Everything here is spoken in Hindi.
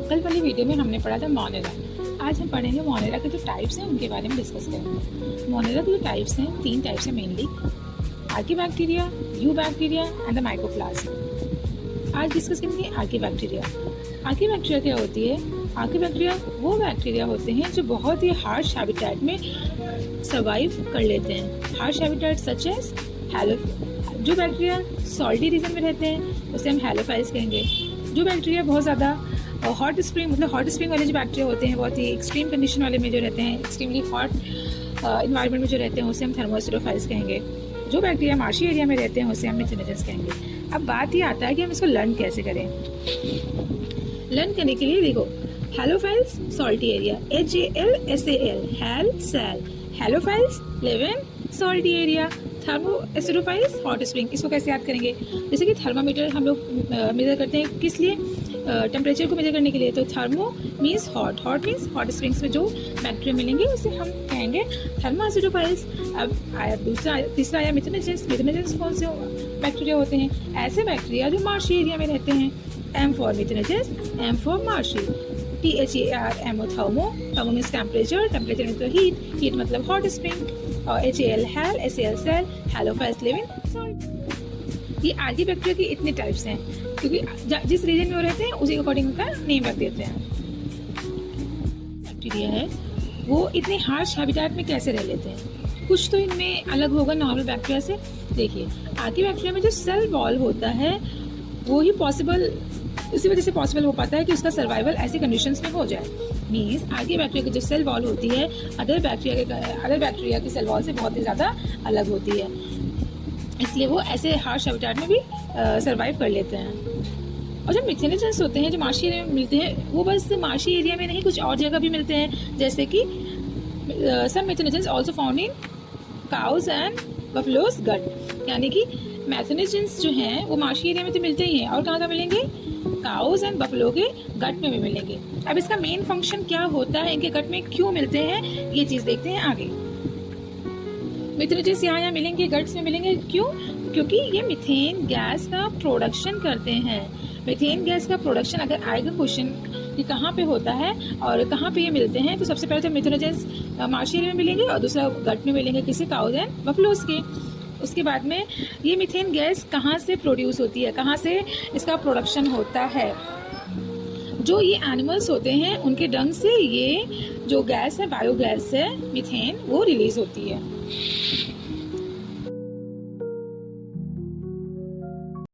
कल वाली वीडियो में हमने पढ़ा था मोनेरा। आज हम पढ़ेंगे मोनेरा के जो टाइप्स हैं उनके बारे में डिस्कस करेंगे। मोनेरा के जो टाइप्स हैं, 3 टाइप्स हैं mainly, archaebacteria, you bacteria and the mycoplasma. आज डिस्कस करेंगे आर्कीबैक्टीरिया। आर्कीबैक्टीरिया क्या होती है? आर्कीबैक्टीरिया वो बैक्टीरिया होते हैं जो बहुत ही हार्श हैबिटेट में सर्वाइव कर लेते हैं। Harsh habitat such as hello. जो बैक्टीरिया सॉल्टी रीजन में रहते हैं उसे हम हैलोफाइल्स कहेंगे। जो बैक्टीरिया बहुत ज़्यादा हॉट स्प्रिंग हॉट स्प्रिंग वाले जो बैक्टीरिया होते हैं, बहुत ही एक्सट्रीम कंडीशन वाले में जो रहते हैं, एक्सट्रीमली हॉट इन्वायरमेंट में जो रहते हैं, उसे हम थर्मोस्टेरोफाइल्स कहेंगे। जो बैक्टीरिया मार्शी एरिया में रहते हैं उसे हम मिथेनोजेंस कहेंगे। अब बात ये आता है कि हम इसको लर्न कैसे करें। लर्न करने के लिए देखो, halophiles salty area, HALSAL, hal sal. Halophiles live in salty area. Thermosterophiles hot spring. इसको कैसे याद करेंगे? जैसे कि थर्मामीटर हम लोग मेजर करते हैं, किस लिए? टेम्परेचर को मेजर करने के लिए। तो thermo means hot, hot means hot springs में जो बैक्टीरिया मिलेंगे उसे हम कहेंगे थर्मोस्टेरोफाइल्स। अब तीसरा आया मिथेनोजेंस। मिथेनोजेंस कौन से बैक्टीरिया होते हैं? ऐसे बैक्टीरिया जो मार्शी एरिया में रहते हैं। M for methanogens, M for marshy. THERMO thermo, thermo means temperature, temperature means heat, heat मतलब हॉट स्प्रिंग। और HAL hal, SAL sal, halophiles live in salt. ये आर्कीबैक्टीरिया की इतने टाइप्स हैं क्योंकि जिस रीजन में वो रहते हैं उसी अकॉर्डिंग उनका नेम रख देते हैं। बैक्टीरिया है वो इतने हार्श हैबिटेट में कैसे रह लेते हैं? कुछ तो इनमें अलग होगा नॉर्मल बैक्टीरिया से। देखिए, आर्कीबैक्टीरिया में जो सेल वॉल होता है वो ही पॉसिबल, इसी वजह से पॉसिबल हो पाता है कि उसका सर्वाइवल ऐसी कंडीशंस में हो जाए। मीन्स आर्कीबैक्टीरिया की जो सेल वॉल होती है अदर बैक्टीरिया की सेल वॉल से बहुत ही ज़्यादा अलग होती है, इसलिए वो ऐसे हार्श हैबिटेट में भी सर्वाइव कर लेते हैं। और जो मिथेनोजेंस होते हैं जो मार्शी एरिया में मिलते हैं, वो बस मार्शी एरिया में नहीं, कुछ और जगह भी मिलते हैं। जैसे कि some methanogens also found in cows and buffaloes gut. यानी कि मिथेनोजेंस जो हैं वो मार्शी एरिया में तो मिलते ही हैं, और कहाँ मिलेंगे? काउज एंड बफलो के गट में भी मिलेंगे। अब इसका मेन फंक्शन क्या होता है, इनके गट में क्यों मिलते हैं, ये चीज़ देखते हैं आगे। मिथेनोजेंस यहाँ मिलेंगे, गट्स में मिलेंगे, क्यों? क्योंकि ये मीथेन गैस का प्रोडक्शन करते हैं। मीथेन गैस का प्रोडक्शन अगर आएगा क्वेश्चन कि कहाँ पे होता है और कहाँ पे ये मिलते हैं, तो सबसे पहले तो मिथेनोजेंस मार्शी एरिया में मिलेंगे और दूसरा गट में मिलेंगे किसी काउज एंड बफलोज के। उसके बाद में ये मीथेन गैस कहाँ से प्रोड्यूस होती है, कहाँ से इसका प्रोडक्शन होता है? जो ये एनिमल्स होते हैं उनके डंग से ये जो गैस है, बायोगैस है मीथेन, वो रिलीज होती है।